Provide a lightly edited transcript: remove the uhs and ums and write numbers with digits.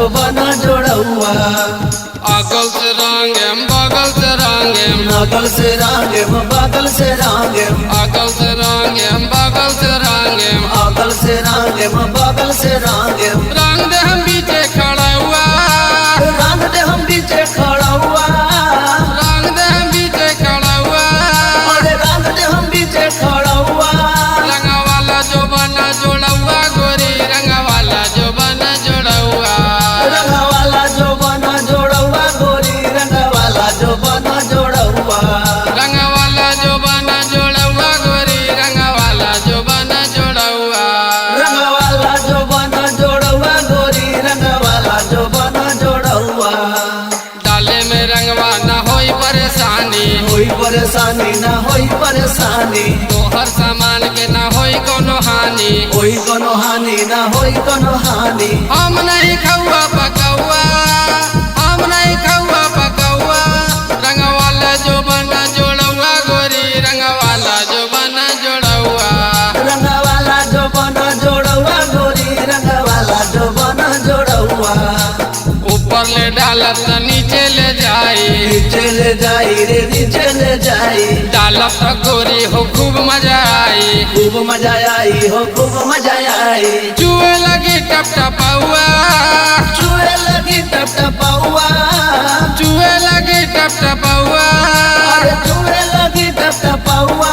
जो बना जोड़ौआ अकल से रंगेम बगल से रंगेम नकल से रांगेम बगल से रांगेम अकल से रंगेम बगल से रंगेम अकल से रांगेम बगल से रांगेम रंग दे हम बीचे खड़ा हुआ रंग दे हम बीचे खड़ा हुआ रंग दे हम बीचे खड़ा हुआ अरे रंग दे हम बीचे खड़ा हुआ रंगा वाला जो बना जोड़ा हुआ गोरी रंगा वाला जो बना जोड़ा हुआ रंगा वाला जो बना जोड़ौआ गोरी रंगा वाला जो बना जोड़ौआ रंगा वाला जो बना जोड़ा हुआ गोरी रंगा वाला जो बना जोड़ा हुआ रंगा वाला जो बना जोड़ौआ गोरी रंगा वाला जो बना जोड़ौआ डाले में रंगवा ना होई परेशानी होई परेशानी ना होई परेशानी तोहर सामान के ना होई कोनो हानि होई कोनो हानि ना होई कोनो हानि हम नहीं खौआ पकौआ हम नहीं खौआ पकौआ रंगा वाला जो बना जोड़ौआ गोरी रंगा वाला जो बना जोड़ौआ रंगा वाला जो बना जोड़ौआ गोरी रंगा वाला जो बना जोड़ौआ ऊपर ले डालत त नीचे ले जाई नीचे ले जाई रे नीचे ले जाई डालत त गोरी हो खूब मजा आई खूब मजा आई हो खूब मजा आई चुए लगी टप टपौआ चुए लगी टप टपौआ चुए लगी टप टपौआ अरे चुए लगी टप टपौआ